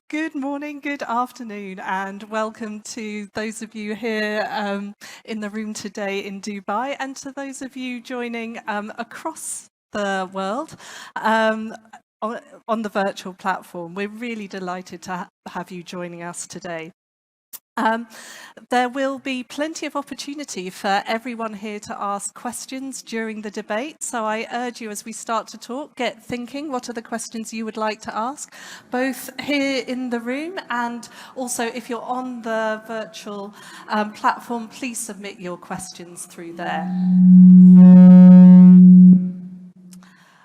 Good morning, good afternoon, and welcome to those of you here in the room today in Dubai, and to those of you joining across the world on the virtual platform. We're really delighted to have you joining us today. There will be plenty of opportunity for everyone here to ask questions during the debate, so I urge you as we start to talk, get thinking what are the questions you would like to ask, both here in the room and also if you're on the virtual platform, please submit your questions through there.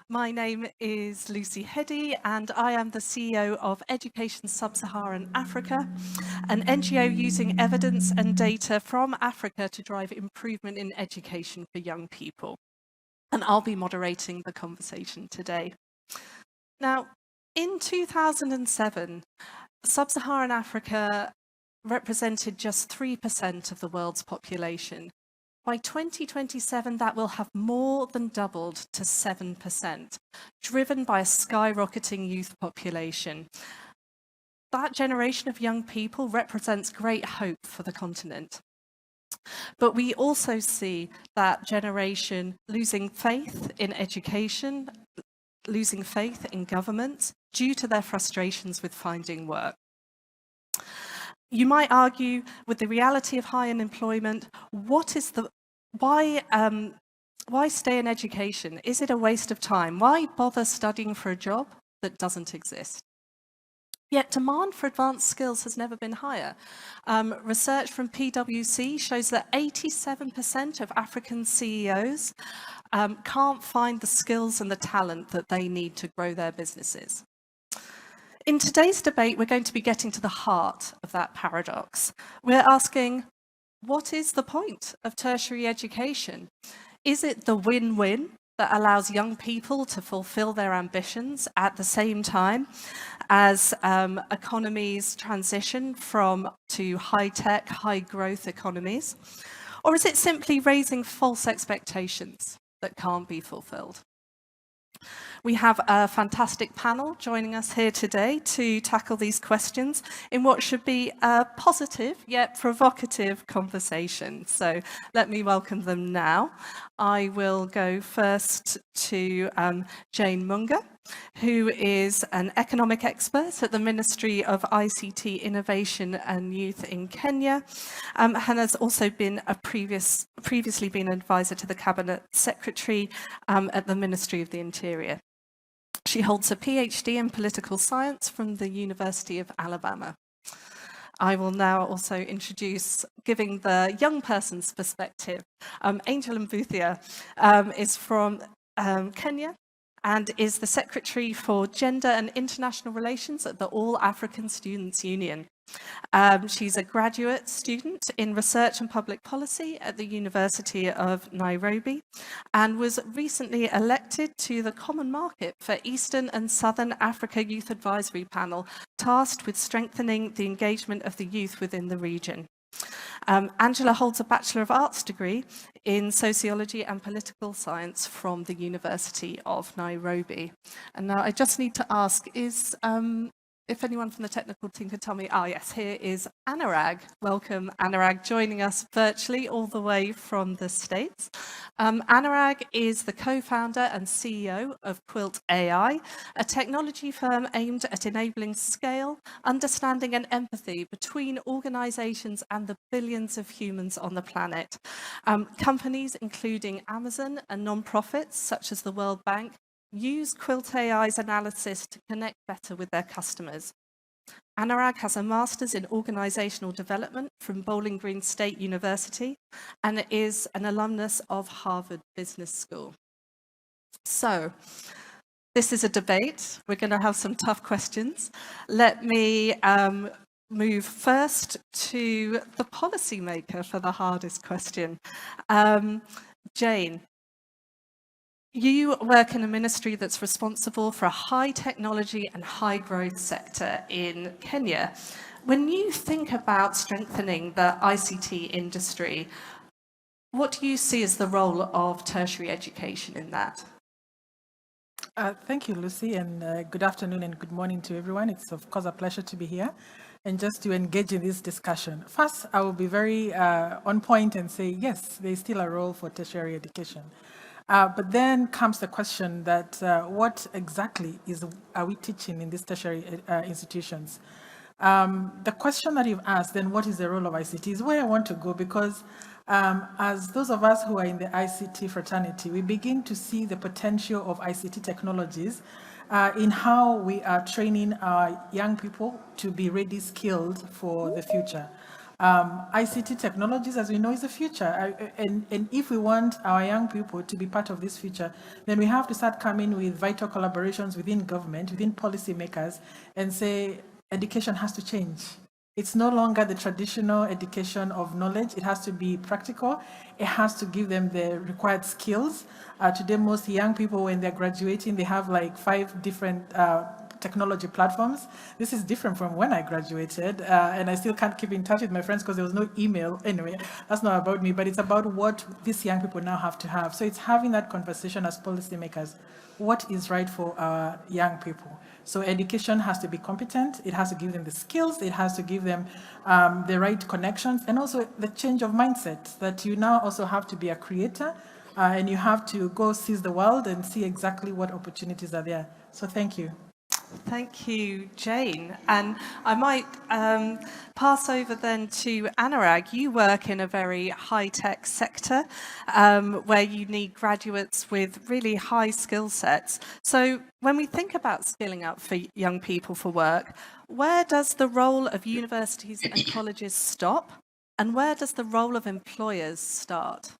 My name is Lucy Heady and I am the CEO of Education Sub Saharan Africa, an NGO using evidence and data from Africa to drive improvement in education for young people. And I'll be moderating the conversation today. Now, in 2007, Sub-Saharan Africa represented just 3% of the world's population. By 2027, that will have more than doubled to 7%, driven by a skyrocketing youth population. That generation of young people represents great hope for the continent. But we also see that generation losing faith in education, losing faith in government due to their frustrations with finding work. You might argue, with the reality of high unemployment, why stay in education? Is it a waste of time? Why bother studying for a job that doesn't exist? Yet demand for advanced skills has never been higher. Research from PwC shows that 87% of African CEOs can't find the skills and the talent that they need to grow their businesses. In today's debate, we're going to be getting to the heart of that paradox. We're asking, what is the point of tertiary education? Is it the win-win that allows young people to fulfill their ambitions at the same time as economies transition to high-tech, high-growth economies? Or is it simply raising false expectations that can't be fulfilled? We have a fantastic panel joining us here today to tackle these questions in what should be a positive yet provocative conversation. So let me welcome them now. I will go first to Jane Munga, who is an economic expert at the Ministry of ICT, Innovation and Youth in Kenya, and has also been previously been an advisor to the Cabinet Secretary at the Ministry of the Interior. She holds a PhD in political science from the University of Alabama. I will now also introduce, giving the young person's perspective, Angel Mbuthia is from Kenya and is the Secretary for Gender and International Relations at the All African Students Union. She's a graduate student in research and public policy at the University of Nairobi and was recently elected to the Common Market for Eastern and Southern Africa Youth Advisory Panel, tasked with strengthening the engagement of the youth within the region. Angela holds a Bachelor of Arts degree in Sociology and Political Science from the University of Nairobi. And now I just need to ask, if anyone from the technical team could tell me, yes, here is Anarag. Welcome, Anurag, joining us virtually all the way from the States. Anurag is the co-founder and CEO of Quilt.AI, a technology firm aimed at enabling scale, understanding and empathy between organizations and the billions of humans on the planet. Companies including Amazon and non-profits such as the World Bank use Quilt.AI's analysis to connect better with their customers. Anurag has a master's in organizational development from Bowling Green State University and is an alumnus of Harvard Business School. So, this is a debate. We're going to have some tough questions. Let me move first to the policymaker for the hardest question. Jane. You work in a ministry that's responsible for a high technology and high growth sector in Kenya. When you think about strengthening the ICT industry, what do you see as the role of tertiary education in that? Thank you, Lucy, and good afternoon and good morning to everyone. It's, of course, a pleasure to be here and just to engage in this discussion. First, I will be very on point and say, yes, there is still a role for tertiary education. But then comes the question that what exactly are we teaching in these tertiary institutions? The question that you've asked, then what is the role of ICT, is where I want to go, because as those of us who are in the ICT fraternity, we begin to see the potential of ICT technologies in how we are training our young people to be ready skilled for the future. ICT technologies, as we know, is the future. And if we want our young people to be part of this future, then we have to start coming with vital collaborations within government, within policymakers, and say education has to change. It's no longer the traditional education of knowledge. It has to be practical. It has to give them the required skills. Today, most young people, when they're graduating, they have like 5 different technology platforms. This is different from when I graduated, and I still can't keep in touch with my friends because there was no email. Anyway, that's not about me, but it's about what these young people now have to have. So it's having that conversation as policymakers. What is right for our young people? So education has to be competent. It has to give them the skills. It has to give them the right connections, and also the change of mindset that you now also have to be a creator, and you have to go seize the world and see exactly what opportunities are there. So thank you. Thank you, Jane. And I might pass over then to Anurag. You work in a very high-tech sector where you need graduates with really high skill sets. So when we think about skilling up for young people for work, where does the role of universities and colleges stop? And where does the role of employers start?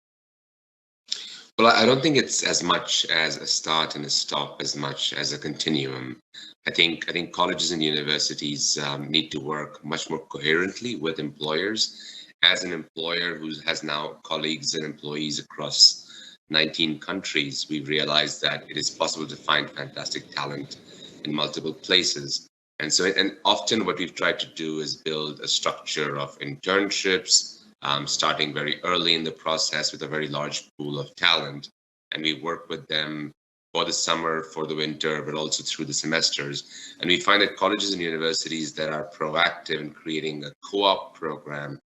Well, I don't think it's as much as a start and a stop as much as a continuum. I think colleges and universities need to work much more coherently with employers. As an employer who has now colleagues and employees across 19 countries, we've realized that it is possible to find fantastic talent in multiple places. And often what we've tried to do is build a structure of internships, starting very early in the process with a very large pool of talent. And we work with them for the summer, for the winter, but also through the semesters. And we find that colleges and universities that are proactive in creating a co-op program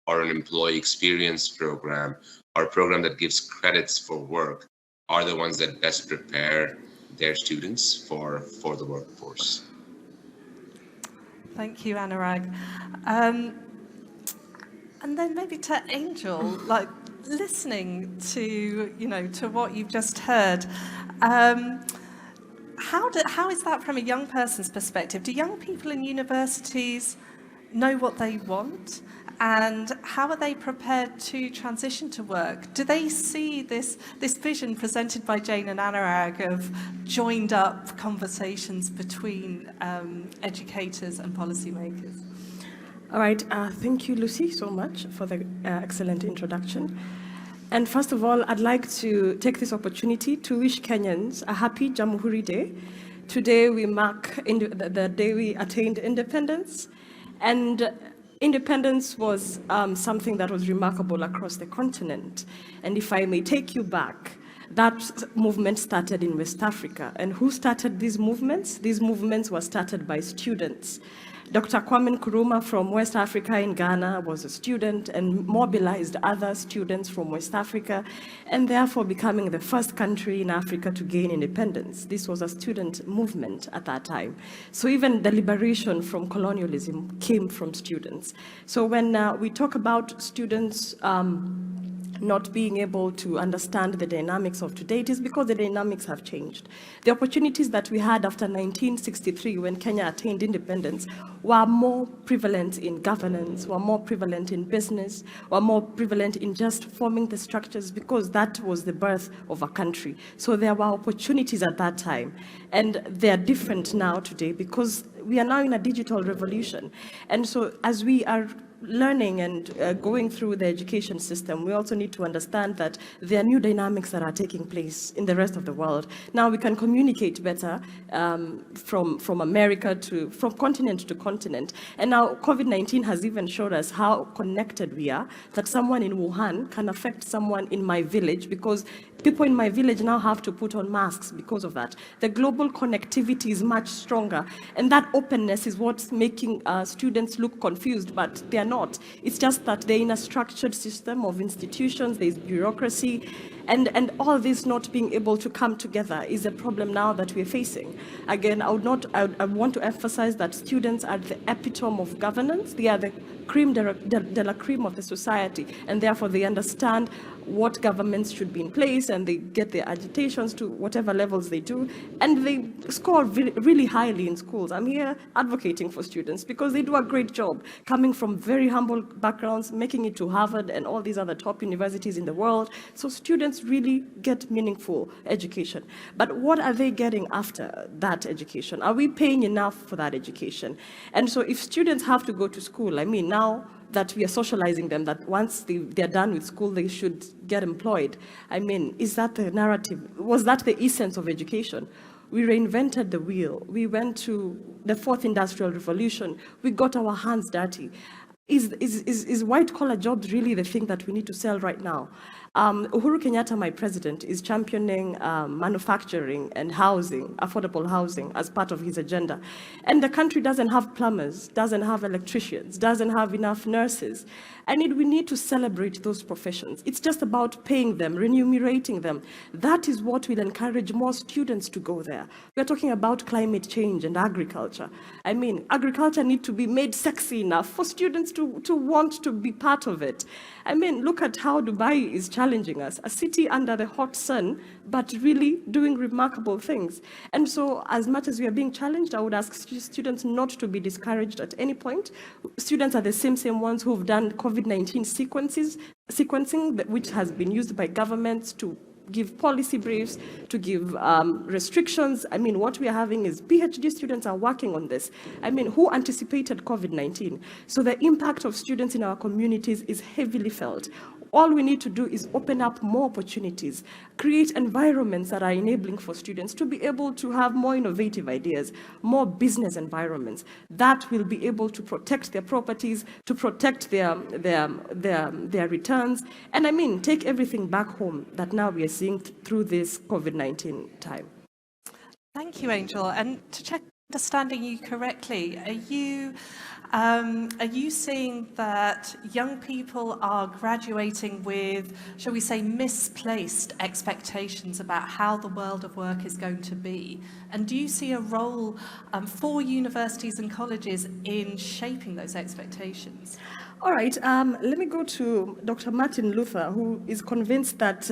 or an employee experience program or a program that gives credits for work are the ones that best prepare their students for the workforce. Thank you, Anurag. And then maybe to Angel, like listening to, to what you've just heard, how is that from a young person's perspective? Do young people in universities know what they want? And how are they prepared to transition to work? Do they see this vision presented by Jane and Anurag of joined up conversations between educators and policymakers? All right, thank you, Lucy, so much for the excellent introduction. And first of all, I'd like to take this opportunity to wish Kenyans a happy Jamhuri Day. Today we mark the day we attained independence, and independence was something that was remarkable across the continent. And if I may take you back, that movement started in West Africa. And who started these movements? These movements were started by students. Dr. Kwame Nkrumah from West Africa in Ghana was a student and mobilized other students from West Africa, and therefore becoming the first country in Africa to gain independence. This was a student movement at that time. So even the liberation from colonialism came from students. So when we talk about students not being able to understand the dynamics of today, it is because the dynamics have changed. The opportunities that we had after 1963, when Kenya attained independence, were more prevalent in governance, were more prevalent in business, were more prevalent in just forming the structures, because that was the birth of a country. So there were opportunities at that time, and they are different now today because we are now in a digital revolution. And so as we are learning and going through the education system, we also need to understand that there are new dynamics that are taking place in the rest of the world. Now we can communicate better from America from continent to continent. And now COVID-19 has even showed us how connected we are, that someone in Wuhan can affect someone in my village, because people in my village now have to put on masks because of that. The global connectivity is much stronger, and that openness is what's making students look confused, but they are not. It's just that they're in a structured system of institutions, there's bureaucracy, and all this not being able to come together is a problem now that we're facing. Again, I want to emphasize that students are the epitome of governance. They are the creme de la creme of the society, and therefore they understand what governments should be in place, and they get their agitations to whatever levels they do, and they score really highly in schools. I'm here advocating for students because they do a great job, coming from very humble backgrounds, making it to Harvard and all these other top universities in the world. So students really get meaningful education. But what are they getting after that education? Are we paying enough for that education? And so if students have to go to school, I mean, now that we are socializing them, that once they're done with school, they should get employed. I mean, is that the narrative? Was that the essence of education? We reinvented the wheel. We went to the fourth industrial revolution. We got our hands dirty. Is white-collar jobs really the thing that we need to sell right now? Uhuru Kenyatta, my president, is championing manufacturing and housing, affordable housing, as part of his agenda. And the country doesn't have plumbers, doesn't have electricians, doesn't have enough nurses. And we need to celebrate those professions. It's just about paying them, remunerating them. That is what will encourage more students to go there. We're talking about climate change and agriculture. I mean, agriculture needs to be made sexy enough for students to want to be part of it. I mean, look at how Dubai is challenging us, a city under the hot sun, but really doing remarkable things. And so, as much as we are being challenged, I would ask students not to be discouraged at any point. Students are the same ones who've done COVID-19 sequencing, which has been used by governments to give policy briefs, to give restrictions. I mean, what we are having is PhD students are working on this. I mean, who anticipated COVID-19? So the impact of students in our communities is heavily felt. All we need to do is open up more opportunities, create environments that are enabling for students to be able to have more innovative ideas, more business environments that will be able to protect their properties, to protect their returns, and I mean, take everything back home that now we are seeing through this COVID-19 time. Thank you, Angel. And to check understanding you correctly, are you seeing that young people are graduating with, shall we say, misplaced expectations about how the world of work is going to be? And do you see a role for universities and colleges in shaping those expectations? All right, let me go to Dr. Martin Luther, who is convinced that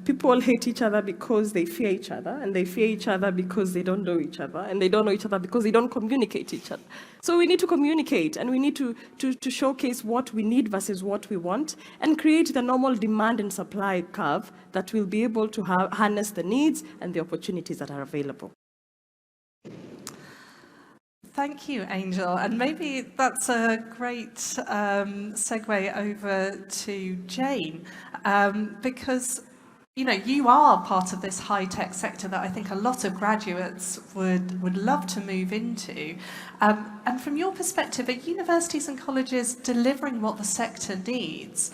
people hate each other because they fear each other, and they fear each other because they don't know each other, and they don't know each other because they don't communicate each other. So we need to communicate, and we need to showcase what we need versus what we want, and create the normal demand and supply curve that will be able to harness the needs and the opportunities that are available. Thank you, Angel. And maybe that's a great segue over to Jane, because you are part of this high-tech sector that I think a lot of graduates would love to move into. And from your perspective, are universities and colleges delivering what the sector needs?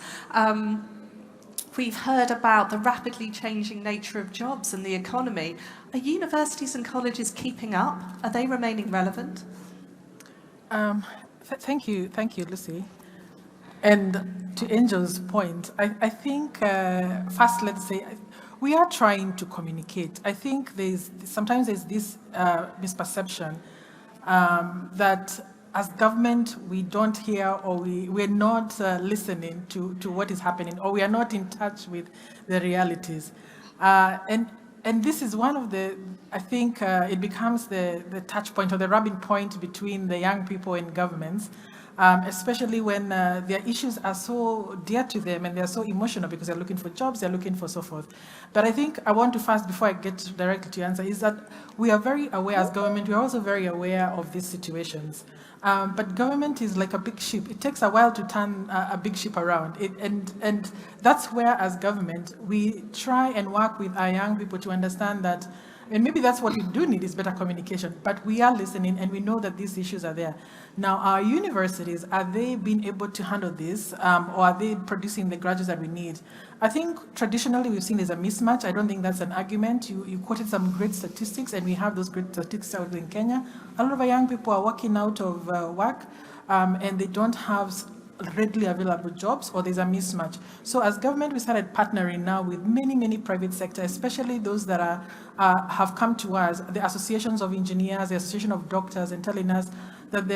We've heard about the rapidly changing nature of jobs and the economy. Are universities and colleges keeping up? Are they remaining relevant? Thank you, Lucy. And to Angel's point, I think first, let's say, we are trying to communicate. I think sometimes there's this misperception that as government, we don't hear, or we're not listening to what is happening, or we are not in touch with the realities. And this is one of the, I think it becomes the touch point or the rubbing point between the young people and governments. especially when their issues are so dear to them and they're so emotional because they're looking for jobs, they're looking for so forth. But I think I want to first, before I get directly to your answer, is that we are very aware as government, we are also very aware of these situations. But government is like a big ship. It takes a while to turn a big ship around. And that's where, as government, we try and work with our young people to understand that, and maybe that's what we do need is better communication, but we are listening and we know that these issues are there. Now, our universities, are they being able to handle this, or are they producing the graduates that we need? I think traditionally we've seen there's a mismatch. I don't think that's an argument. You quoted some great statistics, and we have those great statistics out in Kenya. A lot of our young people are working out of work, and they don't have readily available jobs, or there's a mismatch. So as government, we started partnering now with many private sector, especially those that have come to us, the associations of engineers, the association of doctors, and telling us that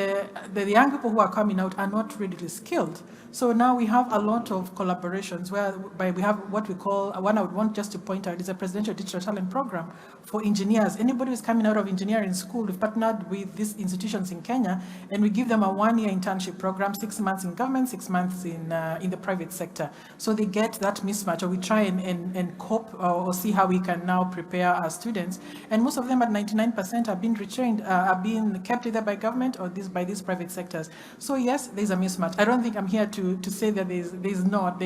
the young people who are coming out are not readily skilled. So now we have a lot of collaborations whereby we have what we call, one I would want just to point out is a presidential digital talent program for engineers. Anybody who's coming out of engineering school, we've partnered with these institutions in Kenya, and we give them a 1-year internship program, 6 months in government, 6 months in the private sector. So they get that mismatch, or we try and cope or see how we can now prepare our students. And most of them at 99% are being retrained, are being kept either by government or by these private sectors. So yes, there's a mismatch. I don't think I'm here to say that there's not.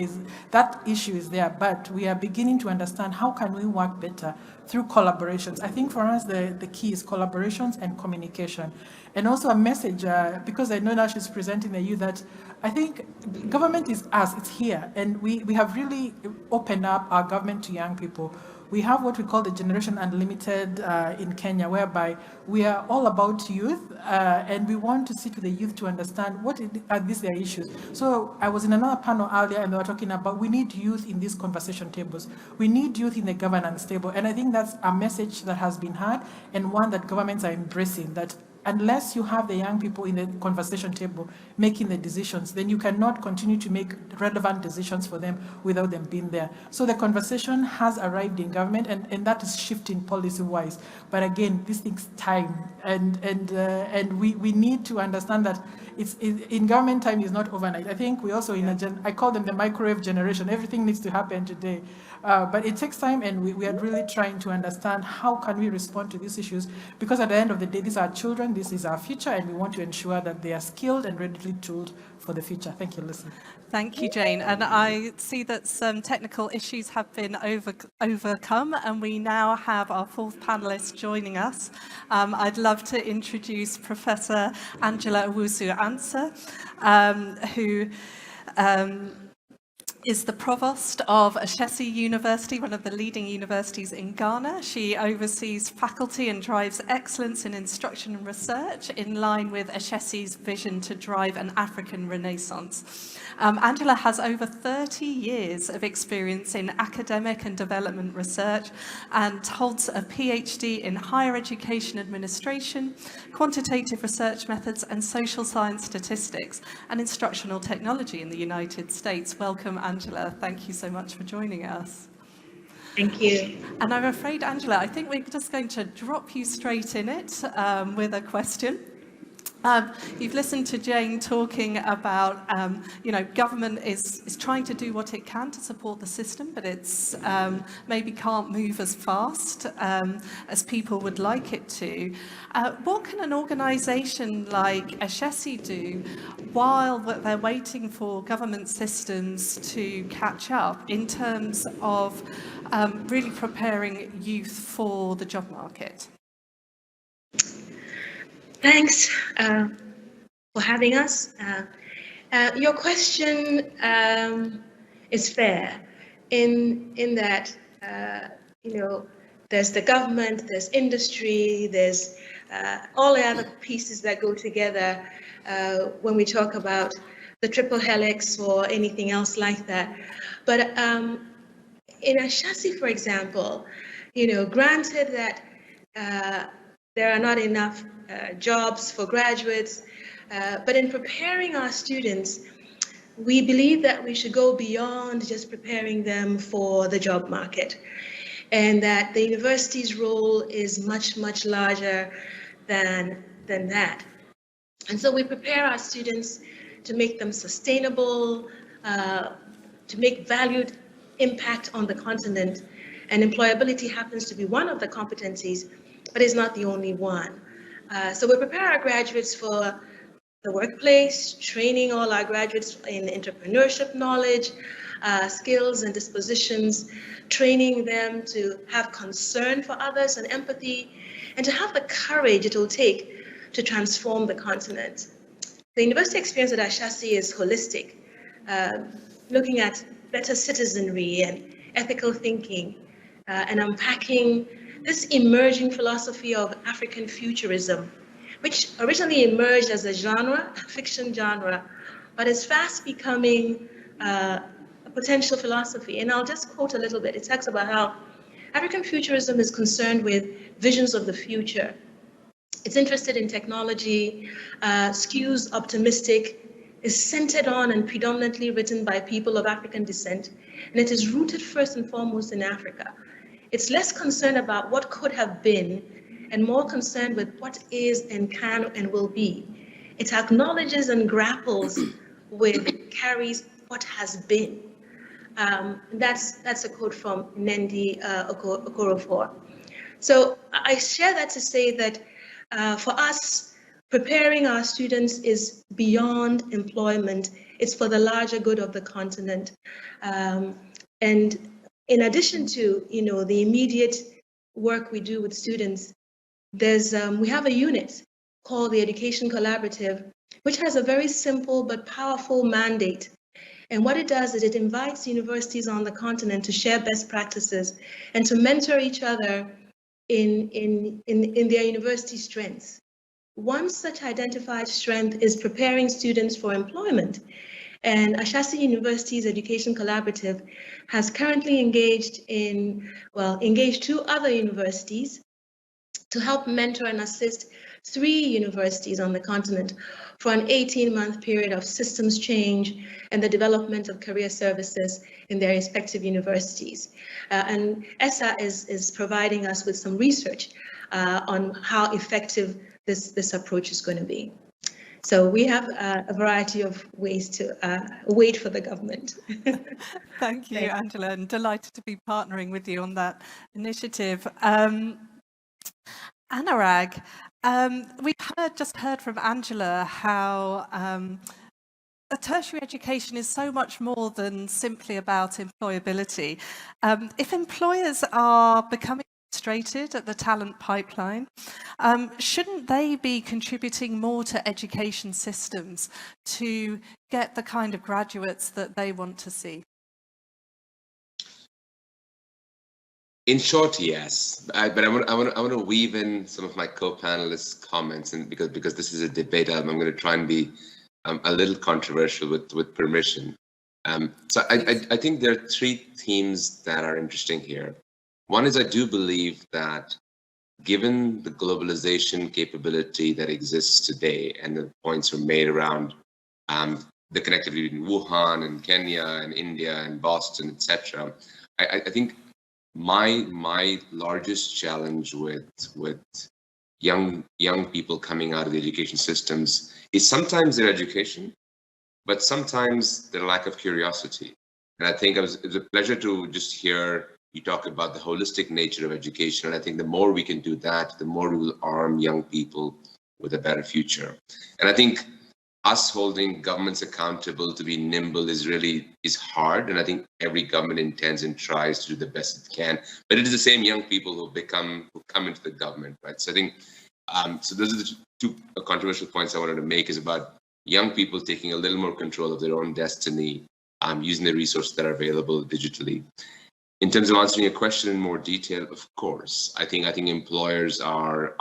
That issue is there, but we are beginning to understand how can we work better through collaborations. I think for us, the key is collaborations and communication. And also a message, because I know now she's presenting the youth, that I think government is us, it's here. And we have really opened up our government to young people. We have what we call the Generation Unlimited in Kenya, whereby we are all about youth, and we want to sit with the youth to understand what are these their issues. So I was in another panel earlier, and they were talking about we need youth in these conversation tables. We need youth in the governance table. And I think that's a message that has been heard, and one that governments are embracing, that unless you have the young people in the conversation table making the decisions, then you cannot continue to make relevant decisions for them without them being there. So the conversation has arrived in government, and that is shifting policy-wise. But again, this takes time, and we need to understand that in government, time is not overnight. I think we also I call them the microwave generation. Everything needs to happen today. But it takes time, and we are really trying to understand how can we respond to these issues, because at the end of the day, these are children, this is our future, and we want to ensure that they are skilled and readily tooled for the future. Thank you, Lucy. Thank you, Jane. And I see that some technical issues have been overcome, and we now have our fourth panelist joining us. I'd love to introduce Professor Angela Owusu-Ansah, who is the Provost of Ashesi University, one of the leading universities in Ghana. She oversees faculty and drives excellence in instruction and research in line with Ashesi's vision to drive an African Renaissance. Angela has over 30 years of experience in academic and development research and holds a PhD in higher education administration, quantitative research methods, and social science statistics and instructional technology in the United States. Welcome, Angela. Thank you so much for joining us. Thank you. And I'm afraid, Angela, I think we're just going to drop you straight in it with a question. You've listened to Jane talking about, government is trying to do what it can to support the system, but it's maybe can't move as fast as people would like it to. What can an organisation like Ashesi do while they're waiting for government systems to catch up in terms of really preparing youth for the job market? Thanks for having us. Your question is fair in that, there's the government, there's industry, there's all the other pieces that go together when we talk about the triple helix or anything else like that. But in Ashesi, for example, granted that there are not enough jobs for graduates, but in preparing our students, we believe that we should go beyond just preparing them for the job market, and that the university's role is much, much larger than that. And so we prepare our students to make them sustainable, to make valued impact on the continent. And employability happens to be one of the competencies, but is not the only one. So we prepare our graduates for the workplace, training all our graduates in entrepreneurship knowledge, skills and dispositions, training them to have concern for others and empathy, and to have the courage it will take to transform the continent. The university experience at Ashesi is holistic, looking at better citizenry and ethical thinking, and unpacking this emerging philosophy of African futurism, which originally emerged as a genre, a fiction genre, but is fast becoming a potential philosophy. And I'll just quote a little bit. It talks about how African futurism is concerned with visions of the future. It's interested in technology, skews optimistic, is centered on and predominantly written by people of African descent, and it is rooted first and foremost in Africa. It's less concerned about what could have been and more concerned with what is and can and will be. It acknowledges and grapples with, carries what has been. That's a quote from Nendi Okorafor. So I share that to say that for us, preparing our students is beyond employment. It's for the larger good of the continent. And in addition to, the immediate work we do with students, we have a unit called the Education Collaborative, which has a very simple but powerful mandate. And what it does is it invites universities on the continent to share best practices and to mentor each other in their university strengths. One such identified strength is preparing students for employment. And Ashesi University's Education Collaborative has currently engaged 2 other universities to help mentor and assist 3 universities on the continent for an 18-month period of systems change and the development of career services in their respective universities. And ESSA is providing us with some research on how effective this approach is going to be. So we have a variety of ways to wait for the government. Thank you, Angela, and delighted to be partnering with you on that initiative. Anurag, we've just heard from Angela how a tertiary education is so much more than simply about employability. If employers are becoming frustrated at the talent pipeline, shouldn't they be contributing more to education systems to get the kind of graduates that they want to see? In short, yes, but I want to weave in some of my co-panelists' comments, and because this is a debate, I'm going to try and be a little controversial with permission. So I think there are 3 themes that are interesting here. One is I do believe that given the globalization capability that exists today, and the points were made around the connectivity between Wuhan and Kenya and India and Boston, etc., I think my largest challenge with young people coming out of the education systems is sometimes their education, but sometimes their lack of curiosity. And I think it was a pleasure to just hear you talk about the holistic nature of education. And I think the more we can do that, the more we will arm young people with a better future. And I think us holding governments accountable to be nimble is hard. And I think every government intends and tries to do the best it can. But it is the same young people who come into the government, right? So I think, so those are the 2 controversial points I wanted to make, is about young people taking a little more control of their own destiny, using the resources that are available digitally. In terms of answering your question in more detail, of course, I think employers are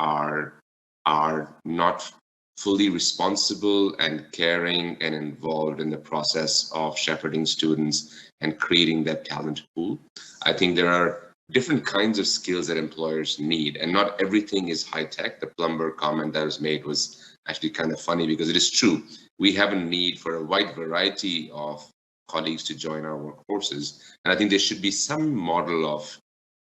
not fully responsible and caring and involved in the process of shepherding students and creating that talent pool. I think there are different kinds of skills that employers need, and not everything is high tech. The plumber comment that was made was actually kind of funny, because it is true. We have a need for a wide variety of colleagues to join our workforces. And I think there should be some model of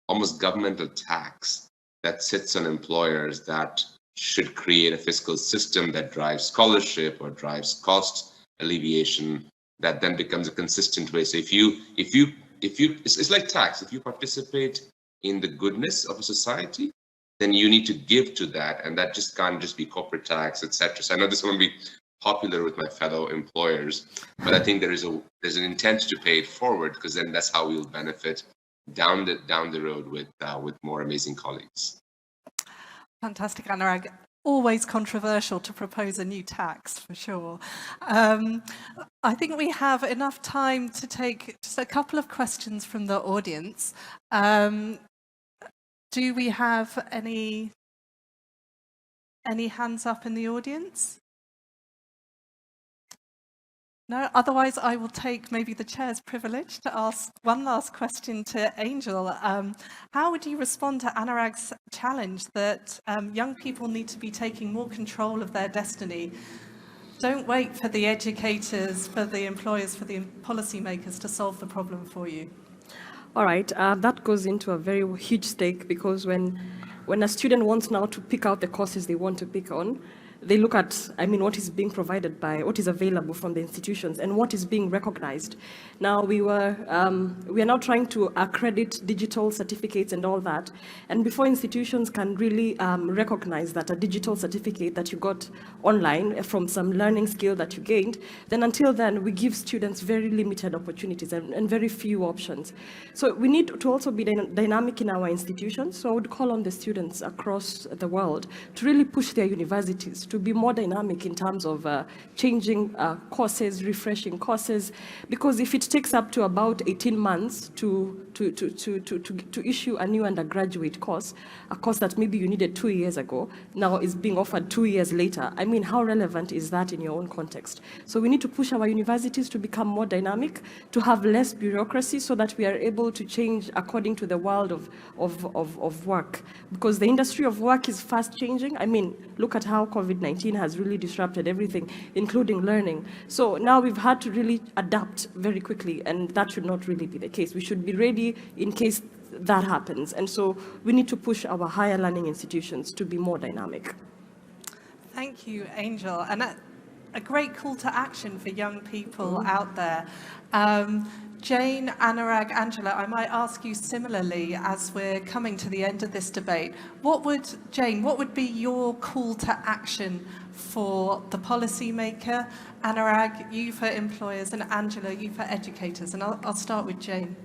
almost governmental tax that sits on employers that should create a fiscal system that drives scholarship or drives cost alleviation that then becomes a consistent way. So it's like tax. If you participate in the goodness of a society, then you need to give to that, and that just can't just be corporate tax, etc. So I know this won't be popular with my fellow employers, but I think there's an intent to pay it forward, because then that's how we'll benefit down the road with more amazing colleagues. Fantastic, Anurag. Always controversial to propose a new tax, for sure. I think we have enough time to take just a couple of questions from the audience. Do we have any hands up in the audience? No, otherwise I will take maybe the chair's privilege to ask one last question to Angel. How would you respond to Anurag's challenge that young people need to be taking more control of their destiny? Don't wait for the educators, for the employers, for the policymakers to solve the problem for you. All right, that goes into a very huge stake, because when a student wants now to pick out the courses they want to pick on, they look at, what is being provided by, what is available from the institutions, and what is being recognized. Now, we are now trying to accredit digital certificates and all that. And before institutions can really recognize that a digital certificate that you got online from some learning skill that you gained, then until then, we give students very limited opportunities and very few options. So we need to also be dynamic in our institutions. So I would call on the students across the world to really push their universities to be more dynamic in terms of changing courses, refreshing courses, because if it takes up to about 18 months to issue a new undergraduate course, a course that maybe you needed 2 years ago, now is being offered 2 years later. How relevant is that in your own context? So we need to push our universities to become more dynamic, to have less bureaucracy, so that we are able to change according to the world of work, because the industry of work is fast changing. Look at how COVID-19 has really disrupted everything, including learning. So now we've had to really adapt very quickly, and that should not really be the case. We should be ready in case that happens. And so we need to push our higher learning institutions to be more dynamic. Thank you, Angel. And a great call to action for young people out there. Jane, Anurag, Angela, I might ask you similarly as we're coming to the end of this debate. Jane, what would be your call to action for the policymaker? Anurag, you for employers, and Angela, you for educators. And I'll start with Jane.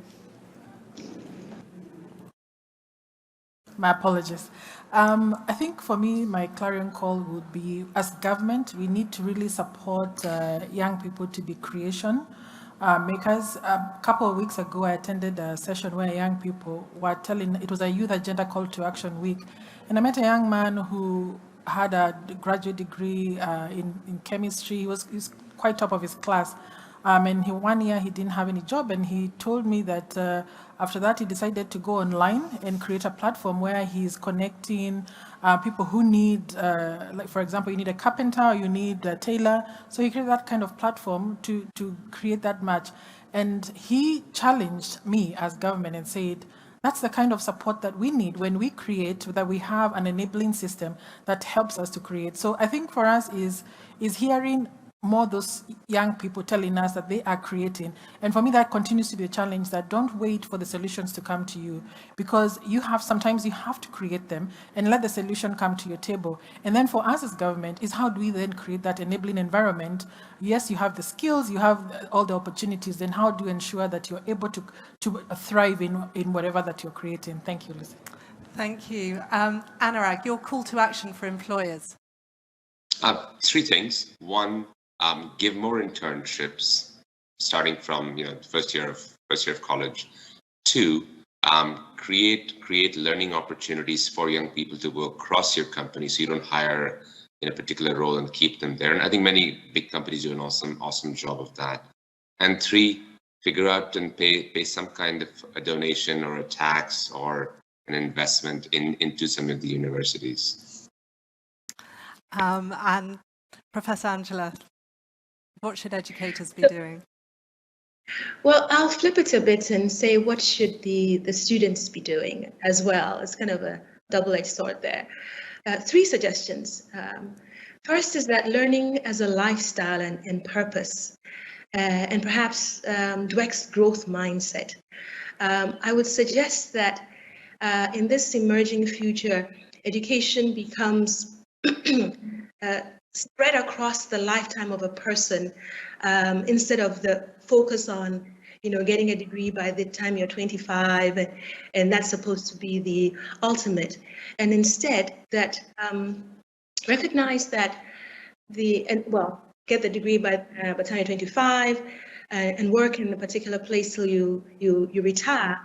My apologies. I think for me, my clarion call would be, as government, we need to really support young people to be creation makers. A couple of weeks ago, I attended a session where young people were it was a youth agenda call to action week. And I met a young man who had a graduate degree in chemistry. He was quite top of his class. And 1 year he didn't have any job, and he told me that after that he decided to go online and create a platform where he's connecting people who need, like for example, you need a carpenter or you need a tailor. So he created that kind of platform to create that match. And he challenged me as government and said, that's the kind of support that we need when we create, that we have an enabling system that helps us to create. So I think for us is hearing more those young people telling us that they are creating. And for me, that continues to be a challenge, that don't wait for the solutions to come to you, because sometimes you have to create them and let the solution come to your table. And then for us as government is, how do we then create that enabling environment? Yes, you have the skills, you have all the opportunities, then how do you ensure that you're able to thrive in whatever that you're creating? Thank you, Lucy. Thank you. Anurag, your call to action for employers. 3 things. 1, give more internships, starting from first year of college. 2, create learning opportunities for young people to go across your company, so you don't hire in a particular role and keep them there. And I think many big companies do an awesome job of that. And 3, figure out and pay some kind of a donation or a tax or an investment into some of the universities. And Professor Angela, what should educators be doing? Well, I'll flip it a bit and say, what should the students be doing as well? It's kind of a double-edged sword there. 3 suggestions. First is that learning as a lifestyle and purpose, and perhaps Dweck's growth mindset. I would suggest that in this emerging future, education becomes spread across the lifetime of a person, instead of the focus on, getting a degree by the time you're 25, and that's supposed to be the ultimate. And instead that recognize that get the degree by the time you're 25, and work in a particular place till you retire,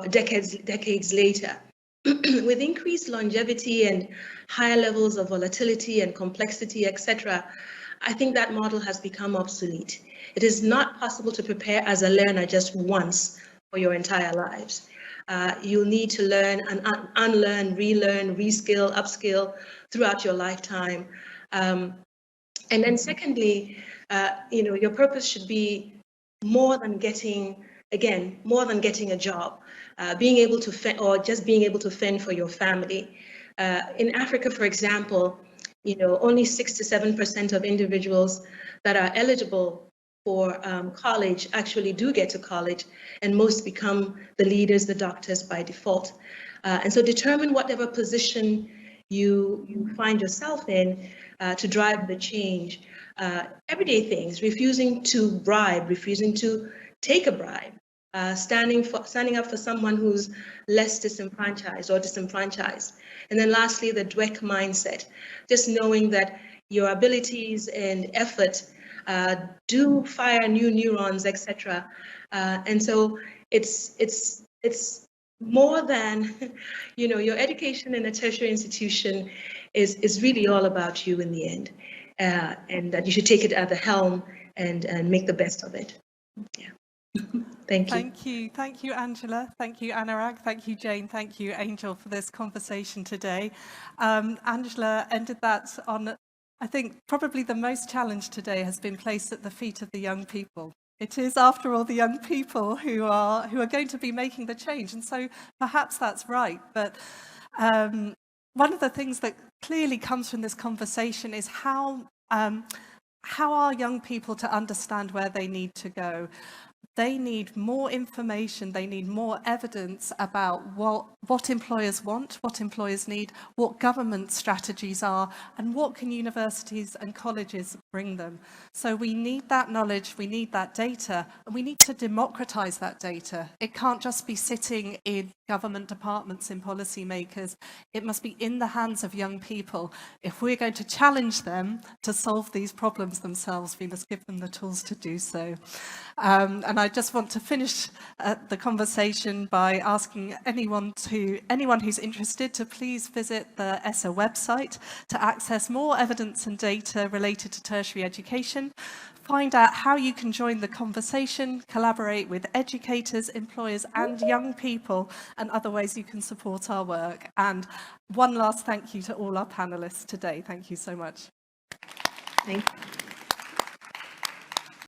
decades later. With increased longevity and higher levels of volatility and complexity, etc., I think that model has become obsolete. It is not possible to prepare as a learner just once for your entire lives. You'll need to learn and unlearn, relearn, reskill, upskill throughout your lifetime. And then secondly, your purpose should be more than getting a job, being able to fend, or just being able to fend for your family. In Africa, for example, only 6 to 7% of individuals that are eligible for college actually do get to college, and most become the leaders, the doctors by default. And so determine whatever position you find yourself in to drive the change. Everyday things, refusing to bribe, refusing to take a bribe, standing up for someone who's less disenfranchised or disenfranchised. And then lastly, the Dweck mindset, just knowing that your abilities and effort do fire new neurons, etc. And so it's more than, your education in a tertiary institution is really all about you in the end, and that you should take it at the helm and make the best of it. Yeah. Thank you. Thank you, Angela. Thank you, Anurag. Thank you, Jane. Thank you, Angel, for this conversation today. Angela ended that on, I think, probably the most challenge today has been placed at the feet of the young people. It is, after all, the young people who are going to be making the change, and so perhaps that's right. But one of the things that clearly comes from this conversation is how are young people to understand where they need to go. They need more information, they need more evidence about what employers want, what employers need, what government strategies are, and what can universities and colleges bring them. So we need that knowledge, we need that data, and we need to democratize that data. It can't just be sitting in government departments, in policymakers. It must be in the hands of young people. If we're going to challenge them to solve these problems themselves, we must give them the tools to do so. And I just want to finish the conversation by asking anyone who's interested to please visit the ESSA website to access more evidence and data related to tertiary education, find out how you can join the conversation, collaborate with educators, employers and young people, and other ways you can support our work. And one last thank you to all our panelists today. Thank you so much. Thank you.